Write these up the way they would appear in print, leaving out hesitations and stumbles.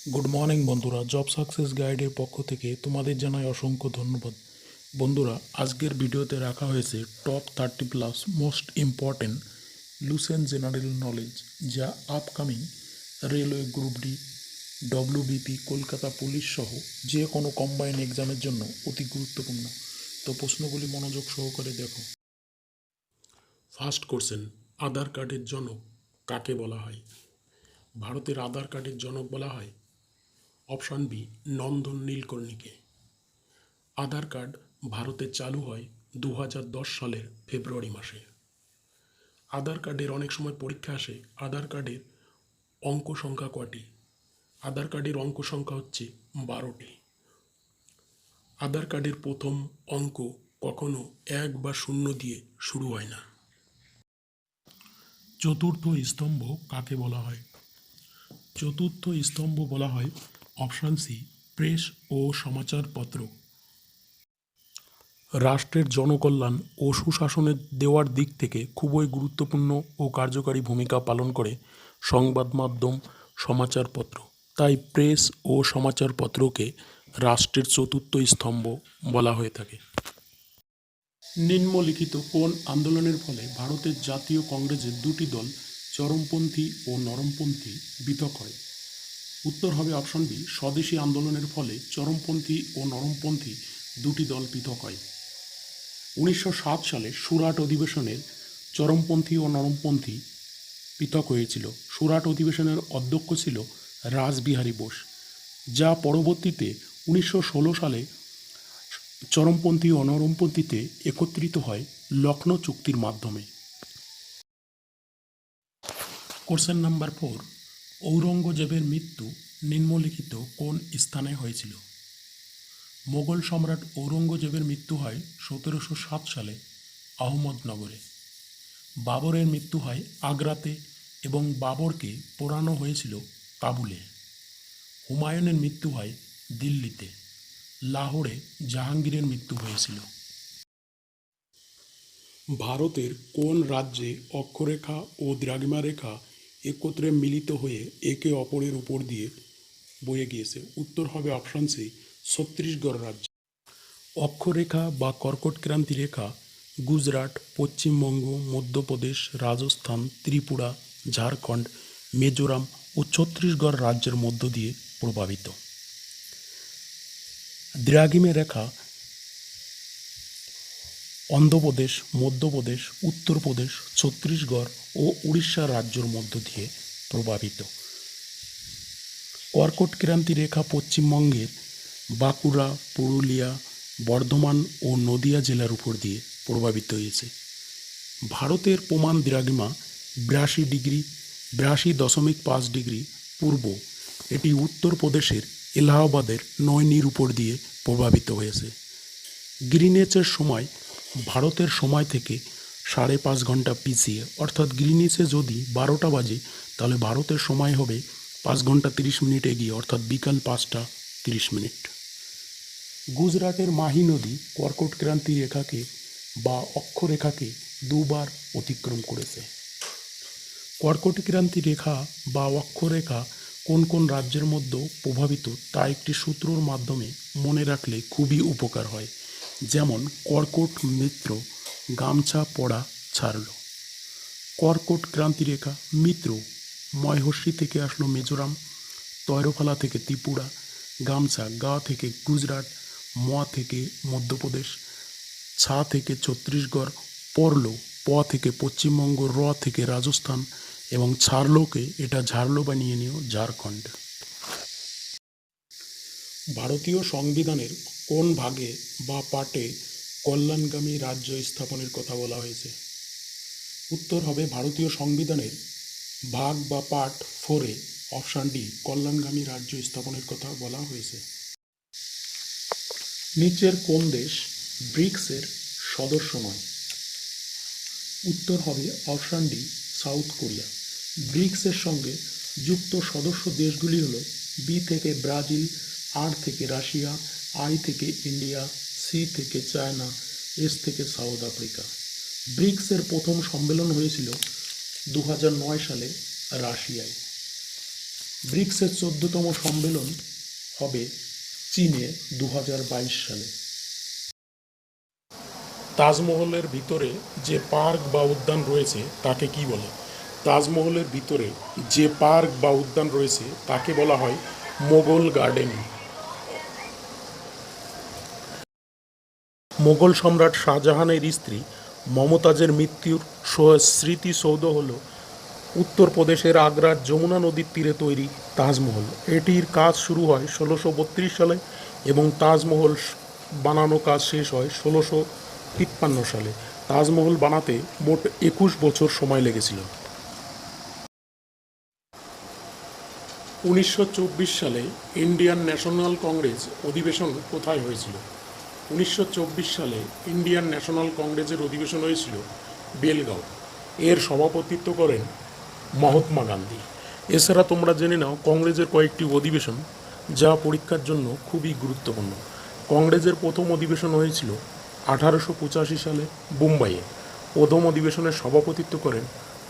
Good morning বন্ধুরা, job success গাইডের পক্ষ থেকে তোমাদের জানাই অসংখ্য ধন্যবাদ। বন্ধুরা, আজকের ভিডিওতে রাখা হয়েছে top 30+ most important lucent general knowledge, যা upcoming railway group D, WBP, Kolkata police সহ যে কোনো কম্বাইন এক্সামের জন্য অতি গুরুত্বপূর্ণ। তো প্রশ্নগুলি মনোযোগ সহকারে দেখো। ফার্স্ট কোশ্চেন, আধার কার্ডের জনক কাকে বলা হয়? ভারতের আধার কার্ডের জনক বলা হয় অপশান বি, নন্দন নীলকর্ণীকে। আধার কার্ড ভারতে চালু হয় 2010 সালের ফেব্রুয়ারি মাসে। আধার কার্ডের অনেক সময় পরীক্ষা আসে, আধার কার্ডের অঙ্ক সংখ্যা কটি? আধার কার্ডের অঙ্ক সংখ্যা হচ্ছে 12টি। আধার কার্ডের প্রথম অঙ্ক কখনো 1 বা 0 দিয়ে শুরু হয় না। চতুর্থ স্তম্ভ কাকে বলা হয়? চতুর্থ স্তম্ভ বলা হয় অপশান সি, প্রেস ও সমাচারপত্র। রাষ্ট্রের জনকল্যাণ ও সুশাসনের দেওয়ার দিক থেকে খুবই গুরুত্বপূর্ণ ও কার্যকারী ভূমিকা পালন করে সংবাদ মাধ্যম, সমাচারপত্র। তাই প্রেস ও সমাচারপত্রকে রাষ্ট্রের চতুর্থ স্তম্ভ বলা হয়ে থাকে। নিম্নলিখিত কোন আন্দোলনের ফলে ভারতের জাতীয় কংগ্রেসের দুটি দল, চরমপন্থী ও নরমপন্থী, পৃথক হয়? উত্তর হবে অপশন বি, স্বদেশী আন্দোলনের ফলে চরমপন্থী ও নরমপন্থী দুটি দল পৃথক হয়। 1907 সালে সুরাট অধিবেশনের চরমপন্থী ও নরমপন্থী পৃথক হয়েছিল। সুরাট অধিবেশনের অধ্যক্ষ ছিল রাসবিহারী বোস, যা পরবর্তীতে 1916 সালে চরমপন্থী ও নরমপন্থীতে একত্রিত হয় লখনৌ চুক্তির মাধ্যমে। কোশ্চেন নাম্বার 4, ঔরঙ্গজেবের মৃত্যু নিম্নলিখিত কোন স্থানে হয়েছিল? মোগল সম্রাট ঔরঙ্গজেবের মৃত্যু হয় 1707 সালে আহমদনগরে। বাবরের মৃত্যু হয় আগ্রাতে এবং বাবরকে পোড়ানো হয়েছিল কাবুলে। হুমায়ুনের মৃত্যু হয় দিল্লিতে। লাহোরে জাহাঙ্গীরের মৃত্যু হয়েছিল। ভারতের কোন রাজ্যে অক্ষরেখা ও দ্রাঘিমা রেখা একত্রে মিলিত হয়ে একে অপরের উপর দিয়ে বয়ে গিয়েছে? উত্তর হবে অপশন সি, ছত্তিশগড় রাজ্য। অক্ষরেখা বা কর্কট ক্রান্তি রেখা গুজরাট, পশ্চিমবঙ্গ, মধ্যপ্রদেশ, রাজস্থান, ত্রিপুরা, ঝাড়খণ্ড, মিজোরাম ও ছত্তিশগড় রাজ্যের মধ্য দিয়ে প্রভাবিত। দ্রাঘিমা রেখা অন্ধ্রপ্রদেশ, মধ্যপ্রদেশ, উত্তরপ্রদেশ, ছত্তিশগড় ও উড়িষ্যা রাজ্যের মধ্য দিয়ে প্রভাবিত। কর্কট ক্রান্তি রেখা পশ্চিমবঙ্গের বাঁকুড়া, পুরুলিয়া, বর্ধমান ও নদিয়া জেলার উপর দিয়ে প্রভাবিত হয়েছে। ভারতের প্রমাণ দ্রাঘিমা 82.5 ডিগ্রি পূর্ব। এটি উত্তরপ্রদেশের এলাহাবাদের নৈনির উপর দিয়ে প্রভাবিত হয়েছে। গ্রিনিচের সময় ভারতের সময় থেকে 5.5 ঘন্টা পিছিয়ে, অর্থাৎ গ্রিনিচে যদি 12টা বাজে তাহলে ভারতের সময় হবে 5 ঘন্টা 30 মিনিট এগিয়ে, অর্থাৎ বিকাল 5টা 30 মিনিট। গুজরাটের মাহি নদী কর্কট ক্রান্তি রেখাকে বা অক্ষরেখাকে দুবার অতিক্রম করেছে। কর্কট ক্রান্তি রেখা বা অক্ষরেখা কোন কোন রাজ্যের মধ্যে প্রভাবিত তা একটি সূত্রর মাধ্যমে মনে রাখলে খুবই উপকার হয়। যেমন কর্কট মিত্র গামছা পড়া ছাড়ল। কর্কট ক্রান্তি রেখা মিত্র ময়হর্ষি থেকে আসলো মিজোরাম, তৈরফালা থেকে ত্রিপুরা, গামছা গা থেকে গুজরাট, ম থেকে মধ্যপ্রদেশ, ছা থেকে ছত্তিশগড়, পড়ল প থেকে পশ্চিমবঙ্গ, র থেকে রাজস্থান এবং ছাড়লোকে এটা ঝাড়লো বানিয়ে নিও ঝাড়খণ্ড। ভারতীয় সংবিধানের কোন ভাগে বা পার্টে কল্যাণগামী রাজ্য স্থাপনের কথা বলা হয়েছে? উত্তর হবে ভারতীয় সংবিধানের ভাগ বা পার্ট 4-এ অপশান ডি, কল্যাণগামী রাজ্য স্থাপনের কথা বলা হয়েছে। নিচের কোন দেশ ব্রিক্সের সদস্য নয়? উত্তর হবে অপশান ডি, সাউথ কোরিয়া। ব্রিক্সের সঙ্গে যুক্ত সদস্য দেশগুলি হল বি থেকে ব্রাজিল, আর থেকে রাশিয়া, আই থেকে ইন্ডিয়া, সি থেকে চায়না, এস থেকে সাউথ আফ্রিকা। ব্রিক্সের প্রথম সম্মেলন হয়েছিল 2009 সালে রাশিয়ায়। ব্রিক্সের 14তম সম্মেলন হবে চীনে 2022 সালে। তাজমহলের ভিতরে যে পার্ক বা উদ্যান রয়েছে তাকে কি বলে? তাজমহলের ভিতরে যে পার্ক বা উদ্যান রয়েছে তাকে বলা হয় মোগল গার্ডেন। মোগল সম্রাট শাহজাহানের স্ত্রী মমতাজের মৃত্যুর স্মৃতিসৌধ হল উত্তরপ্রদেশের আগ্রার যমুনা নদীর তীরে তৈরি তাজমহল। এটির কাজ শুরু হয় 1632 সালে এবং তাজমহল বানানো কাজ শেষ হয় 1653 সালে। তাজমহল বানাতে মোট 21 বছর সময় লেগেছিল। 1924 সালে ইন্ডিয়ান ন্যাশনাল কংগ্রেস অধিবেশন কোথায় হয়েছিল? 1924 সালে ইন্ডিয়ান ন্যাশনাল কংগ্রেসের অধিবেশন হয়েছিল বেলগাঁও। এর সভাপতিত্ব করেন মহাত্মা গান্ধী। এছাড়া তোমরা জেনে নাও কংগ্রেসের কয়েকটি অধিবেশন যা পরীক্ষার জন্য খুবই গুরুত্বপূর্ণ। কংগ্রেসের প্রথম অধিবেশন হয়েছিল 1885 সালে মুম্বাইয়ে। প্রথম অধিবেশনের সভাপতিত্ব করেন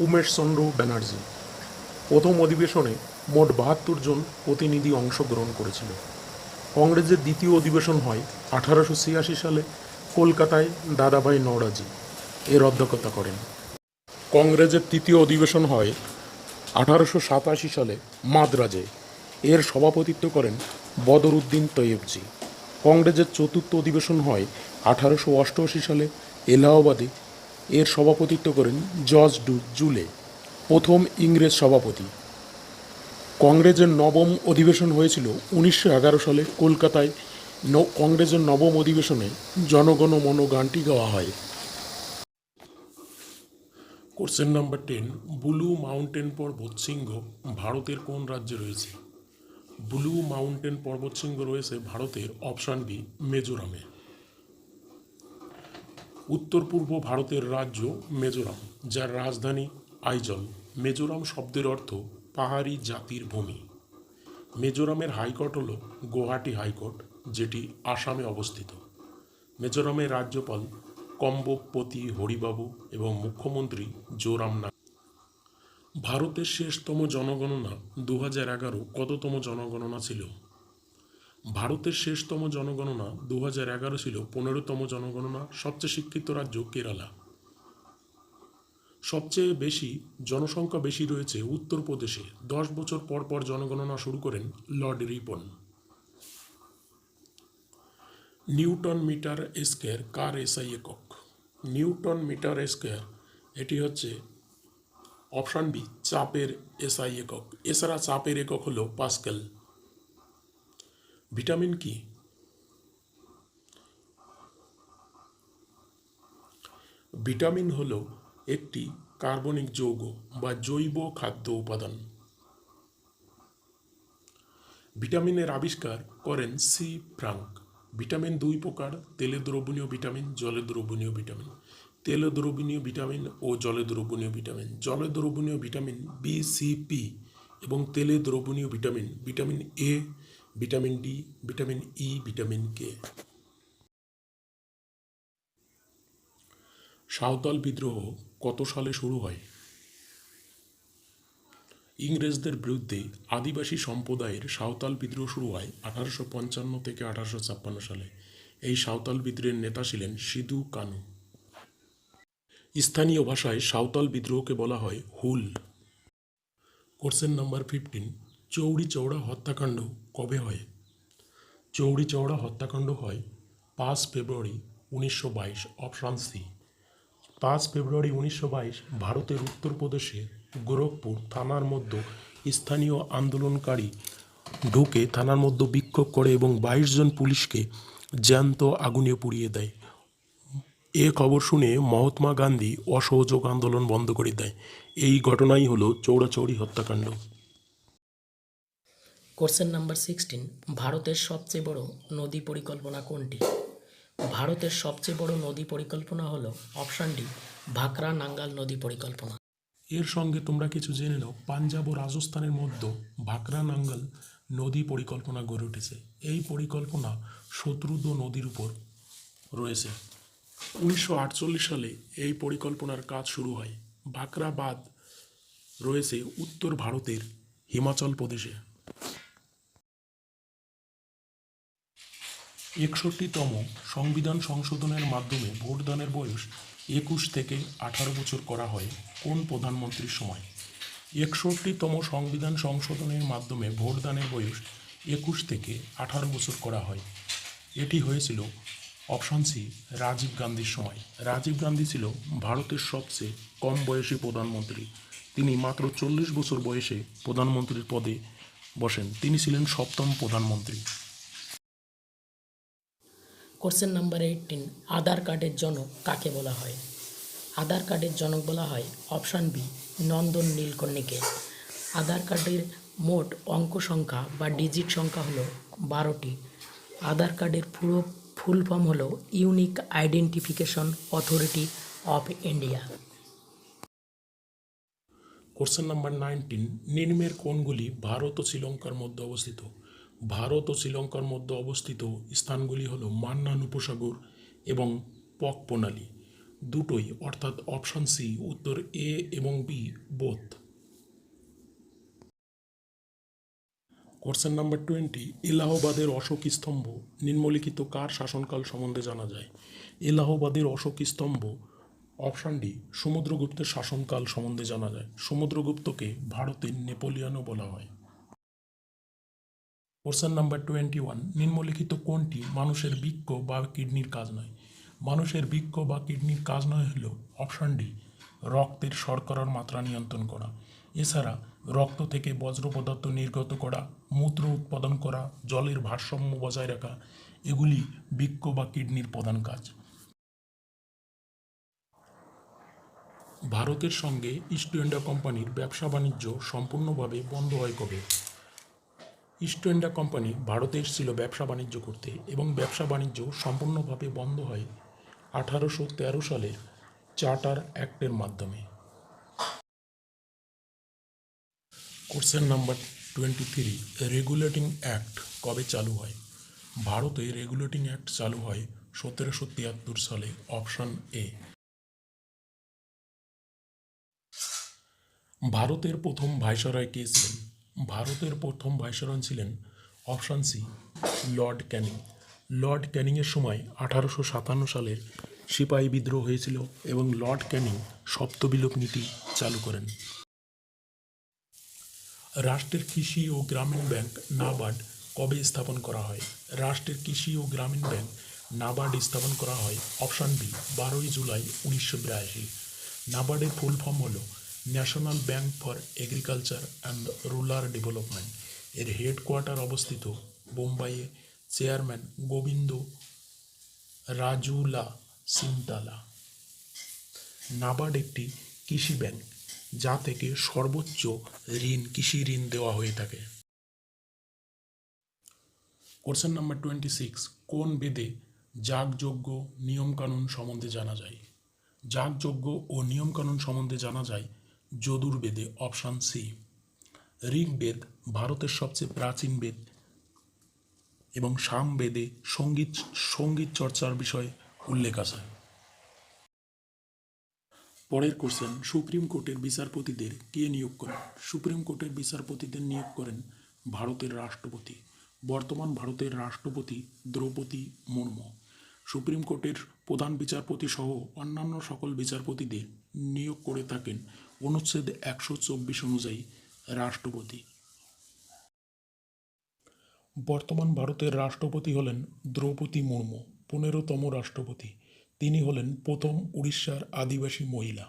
উমেশ চন্দ্র ব্যানার্জি। প্রথম অধিবেশনে মোট 72 জন প্রতিনিধি অংশগ্রহণ করেছিল। কংগ্রেসের দ্বিতীয় অধিবেশন হয় 1886 সালে কলকাতায় দাদাভাই নওরোজি এর অধ্যক্ষতা করেন। কংগ্রেসের তৃতীয় অধিবেশন হয় 1887 সালে মাদ্রাজে। এর সভাপতিত্ব করেন বদরুদ্দিন তৈয়বজি। কংগ্রেসের চতুর্থ অধিবেশন হয় 1888 সালে এলাহাবাদে। এর সভাপতিত্ব করেন জর্জ জুলে, প্রথম ইংরেজ সভাপতি। কংগ্রেসের নবম অধিবেশন হয়েছিল 1911 সালে কলকাতায়। কংগ্রেসের নবম অধিবেশনে জনগণ মন গানটি গাওয়া হয়। কোশ্চেন নাম্বার 10, ব্লু মাউন্টেন পর্বতশৃঙ্গ ভারতের কোন রাজ্যে রয়েছে? ব্লু মাউন্টেন পর্বতশৃঙ্গ রয়েছে ভারতের অপশান বি মিজোরামে। উত্তর পূর্ব ভারতের রাজ্য মিজোরাম, যার রাজধানী আইজল। মিজোরাম শব্দের অর্থ পাহাড়ি জাতির ভূমি। মিজোরামের হাইকোর্ট হল গুয়াহাটি হাইকোর্ট, যেটি আসামে অবস্থিত। মিজোরামের রাজ্যপাল কম্বোপতি হরিবাবু এবং মুখ্যমন্ত্রী জোরামনাথ। ভারতের শেষতম জনগণনা 2011 কততম জনগণনা ছিল? ভারতের শেষতম জনগণনা 2011 ছিল 15তম জনগণনা। সবচেয়ে শিক্ষিত রাজ্য কেরালা। সবচেয়ে বেশি জনসংখ্যা বেশি রয়েছে উত্তরপ্রদেশে। 10 বছর পর পর জনগণনা শুরু করেন Lord Ripon. Newton metre square কার এসআই একক? নিউটন মিটার স্কয়ার এটি হচ্ছে অপশান বি চাপের এসআই একক। এছাড়া চাপের একক হলো পাস্কেল। ভিটামিন কি? ভিটামিন হলো একটি কার্বনিক যৌগ বা জৈব খাদ্য উপাদান। ভিটামিনের আবিষ্কার করেন সি ফ্রাঙ্ক। ভিটামিন দুই প্রকার: তেলে দ্রবণীয় ভিটামিন, জলে দ্রবণীয় ভিটামিন। তেলে দ্রবণীয় ভিটামিন ও জলে দ্রবণীয় ভিটামিন। জলে দ্রবণীয় ভিটামিন বি, সি, পি এবং তেলে দ্রবণীয় vitamin vitamin A, vitamin D, vitamin E, vitamin K. Santhal বিদ্রোহ কত সালে শুরু হয়? ইংরেজদের বিরুদ্ধে আদিবাসী সম্প্রদায়ের সাঁওতাল বিদ্রোহ শুরু হয় 1855 থেকে 1856 সালে। এই সাঁওতাল বিদ্রোহের নেতা ছিলেন সিধু কানু। স্থানীয় ভাষায় সাঁওতাল বিদ্রোহকে বলা হয় হুল। কোশ্চেন নাম্বার 15, চৌরি চৌড়া হত্যাকাণ্ড কবে হয়? চৌরি চৌড়া হত্যাকাণ্ড হয় 5 ফেব্রুয়ারি 1922, অপশান সি। 5 ফেব্রুয়ারি 1922 ভারতের উত্তরপ্রদেশের গোরখপুর থানার মধ্যে স্থানীয় আন্দোলনকারী ঢুকে থানার মধ্যে বিক্ষোভ করে এবং 22 জন পুলিশকে জ্যান্ত আগুনে পুড়িয়ে দেয়। এ খবর শুনে মহাত্মা গান্ধী অসহযোগ আন্দোলন বন্ধ করে দেয়। এই ঘটনাই হলো চৌরাচৌরি হত্যাকাণ্ড। কোশ্চেন নাম্বার 16, ভারতের সবচেয়ে বড় নদী পরিকল্পনা কোনটি? ভারতের সবচেয়ে বড় নদী পরিকল্পনা হলো অপশান ডি ভাকরা নাঙ্গাল নদী পরিকল্পনা। এর সঙ্গে তোমরা কিছু জেনে নাও, পাঞ্জাব ও রাজস্থানের মধ্যে ভাকরা নাঙ্গাল নদী পরিকল্পনা গড়ে উঠেছে। এই পরিকল্পনা শত্রুদ নদীর উপর রয়েছে। 1948 সালে এই পরিকল্পনার কাজ শুরু হয়। ভাকরা বাঁধ রয়েছে উত্তর ভারতের হিমাচল প্রদেশে। 61তম সংবিধান সংশোধনের মাধ্যমে ভোটদানের বয়স 21 থেকে 18 বছর করা হয় কোন প্রধানমন্ত্রীর সময়? 61তম সংবিধান সংশোধনের মাধ্যমে ভোটদানের বয়স 21 থেকে 18 বছর করা হয়। এটি হয়েছিল অপশন সি রাজীব গান্ধীর সময়। রাজীব গান্ধী ছিল ভারতের সবচেয়ে কম বয়সী প্রধানমন্ত্রী। তিনি মাত্র 40 বছর বয়সে প্রধানমন্ত্রীর পদে বসেন। তিনি ছিলেন 7ম প্রধানমন্ত্রী। কোশ্চেন নাম্বার 18, আধার কার্ডের জনক কাকে বলা হয়? আধার কার্ডের জনক বলা হয় অপশান বি নন্দন নীলকর্ণীকে। আধার কার্ডের মোট অঙ্ক সংখ্যা বা ডিজিট সংখ্যা হলো 12টি। আধার কার্ডের পুরো ফুল ফর্ম হলো unique identification authority of India. Question number 19, নিম্নের কোনগুলি ভারত ও শ্রীলঙ্কার মধ্যে অবস্থিত? ভারত ও শ্রীলঙ্কার মধ্যে অবস্থিত স্থানগুলি হলো মান্নান উপসাগর এবং পক প্রণালী, দুটোই, অর্থাৎ অপশন সি উত্তর এ এবং বি বোথ। কোশ্চেন নাম্বার 20, এলাহাবাদের অশোক স্তম্ভ নিম্নলিখিত কার শাসনকাল সম্বন্ধে জানা যায়? এলাহাবাদের অশোক স্তম্ভ অপশন ডি সমুদ্রগুপ্তের শাসনকাল সম্বন্ধে জানা যায়। সমুদ্রগুপ্তকে ভারতের নেপোলিয়নও বলা হয়। কোশ্চেন নাম্বার 21, নিম্নলিখিত কোনটি মানুষের বৃক্ক বা কিডনির কাজ নয়? মানুষের বৃক্ক বা কিডনির কাজ নয় হল অপশন ডি রক্তের শর্করার মাত্রা নিয়ন্ত্রণ করা। এছাড়া রক্ত থেকে বজ্র পদার্থ নির্গত করা, মূত্র উৎপাদন করা, জলের ভারসাম্য বজায় রাখা, এগুলি বৃক্ক বা কিডনির প্রধান কাজ। ভারতের সঙ্গে ইস্ট ইন্ডিয়া কোম্পানির ব্যবসা বাণিজ্য সম্পূর্ণভাবে বন্ধ হয় কবে? ইস্ট ইন্ডিয়া কোম্পানি ভারতে এসেছিল ব্যবসা বাণিজ্য করতে এবং ব্যবসা বাণিজ্য সম্পূর্ণভাবে বন্ধ হয় 1813 সালের চার্টার অ্যাক্টের মাধ্যমে। কোশ্চেন নাম্বার 23, রেগুলেটিং অ্যাক্ট কবে চালু হয়? ভারতে রেগুলেটিং অ্যাক্ট চালু হয় 1773 সালে, অপশন এ। ভারতের প্রথম ভাইসরয় কে ছিলেন? ভারতের প্রথম ভাইসরয় ছিলেন option C lord Canning. Lord ক্যানিংয়ের সময় 1857 সালের সিপাহী বিদ্রোহ হয়েছিল এবং লর্ড ক্যানিং সপ্তবিলোপ নীতি চালু করেন। রাষ্ট্রের কৃষি ও গ্রামীণ ব্যাংক নাবার্ড কবে স্থাপন করা হয়? রাষ্ট্রের কৃষি ও গ্রামীণ ব্যাংক নাবার্ড স্থাপন করা হয় অপশন বি 12 জুলাই 1982। নাবার্ডের ফুল ফর্ম হল National Bank for Agriculture and Rural Development. এর হেডকোয়ার্টার অবস্থিত বোম্বাইয়ে। চেয়ারম্যান গোবিন্দ রাজুলা সিন্টালা। নাবার্ড একটি কৃষি ব্যাংক যা থেকে সর্বোচ্চ কৃষি ঋণ দেওয়া হয়ে থাকে। কোশ্চেন নাম্বার 26, কোন বেদে যাগযজ্ঞ নিয়মকানুন সম্বন্ধে জানা যায়? যাগযজ্ঞ ও নিয়মকানুন সম্বন্ধে জানা যায় যজুর্বেদে, অপশন সি। ঋগ্বেদ ভারতের সবচেয়ে প্রাচীন বেদ এবং সামবেদে সঙ্গীত চর্চার বিষয়ে উল্লেখ আছে। পরের কোশ্চেন, সুপ্রিম কোর্টের বিচারপতিদের কে নিয়োগ করেন? সুপ্রিম কোর্টের বিচারপতিদের নিয়োগ করেন ভারতের রাষ্ট্রপতি। বর্তমান ভারতের রাষ্ট্রপতি দ্রৌপদী মুর্মু। সুপ্রিম কোর্টের প্রধান বিচারপতি সহ অন্যান্য সকল বিচারপতিদের নিয়োগ করে থাকেন অনুচ্ছেদ 124 অনুযায়ী রাষ্ট্রপতি। বর্তমান ভারতের রাষ্ট্রপতি হলেন দ্রৌপদী মুর্মু, 15তম রাষ্ট্রপতি। তিনি হলেন প্রথম উড়িষ্যার আদিবাসী মহিলা।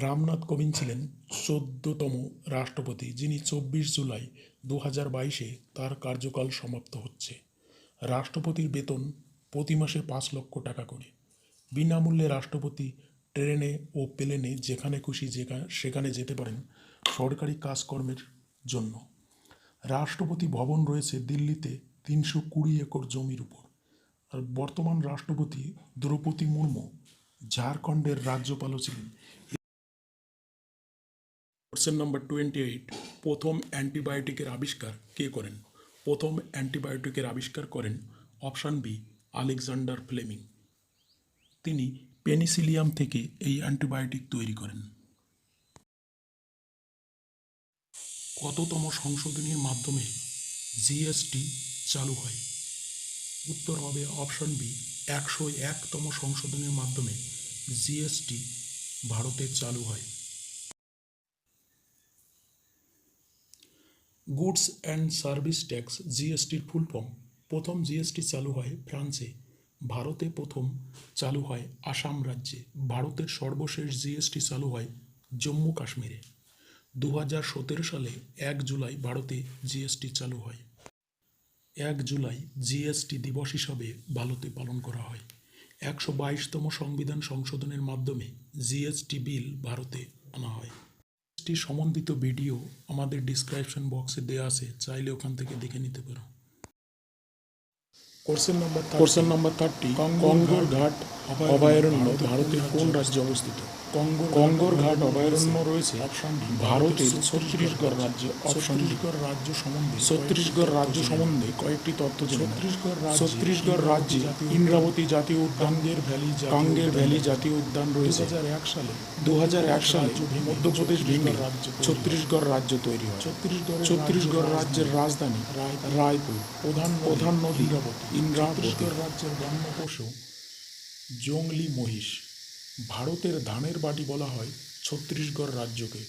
রামনাথ কোবিন্দ ছিলেন 14তম রাষ্ট্রপতি, যিনি 24 জুলাই 2022 তার কার্যকাল সমাপ্ত হচ্ছে। রাষ্ট্রপতির বেতন প্রতি মাসে 5 লক্ষ টাকা করে। বিনামূল্যে রাষ্ট্রপতি ট্রেনে ও প্লেনে যেখানে খুশি সেখানে যেতে পারেন সরকারি কাজকর্মের জন্য। রাষ্ট্রপতি ভবন রয়েছে দিল্লিতে 320 একর জমির উপর। আর বর্তমান রাষ্ট্রপতি দ্রৌপদী মুর্মু ঝাড়খণ্ডের রাজ্যপালও ছিলেন। কোশ্চেন নাম্বার 28, প্রথম অ্যান্টিবায়োটিকের আবিষ্কার কে করেন? প্রথম অ্যান্টিবায়োটিকের আবিষ্কার করেন অপশন বি আলেকজান্ডার ফ্লেমিং। তিনি পেনিসিলিয়াম থেকে এই অ্যান্টিবায়োটিক তৈরি করেন। কততম সংশোধনীর মাধ্যমে জিএসটি চালু হয়? উত্তর হবে অপশন বি, 101তম সংশোধনীর মাধ্যমে জিএসটি ভারতে চালু হয়। গুডস অ্যান্ড সার্ভিস ট্যাক্স জিএসটির ফুল ফর্ম। প্রথম জিএসটি চালু হয় ফ্রান্সে, ভারতে প্রথম চালু হয় আসাম রাজ্যে, ভারতের সর্বশেষ জিএসটি চালু হয় জম্মু কাশ্মীরে। 2017 সালে 1 জুলাই ভারতে জিএসটি চালু হয়। 1 জুলাই জিএসটি দিবস হিসাবে ভারতে পালন করা হয়। 122তম সংবিধান সংশোধনের মাধ্যমে জিএসটি বিল ভারতে আনা হয়। জিএসটি সম্বন্ধিত ভিডিও আমাদের ডিসক্রিপশন বক্সে দেওয়া আছে, চাইলে ওখান থেকে দেখে নিতে পারো। কোশ্চেন নাম্বার 30, কঙ্গোর ঘাট অভয়ারণ্য ভারতের কোন রাজ্যে অবস্থিত? কঙ্গোর ঘাট অভয়ারণ্য রয়েছে ভারতের ছত্তিশগড় রাজ্যে। ছত্তিশগড় রাজ্য সম্বন্ধে কয়েকটি তথ্য জেনে নাও। ছত্তিশগড় রাজ্যে ইন্দ্রাবতী জাতীয় উদ্যান, কাঙ্গের ভ্যালি জাতীয় উদ্যান রয়েছে। 2001 সালে মধ্যপ্রদেশ ভেঙে ছত্তিশগড় রাজ্য তৈরি হয়। ছত্তিশগড় রাজ্যের রাজধানী রায়পুর। প্রধান নদী ইন্দ্রাবতী। রাজ্যের বন্য পশু জংলি মহিষ। ভারতের ধানের বাটি বলা হয় ছত্তিশগড় রাজ্যকে।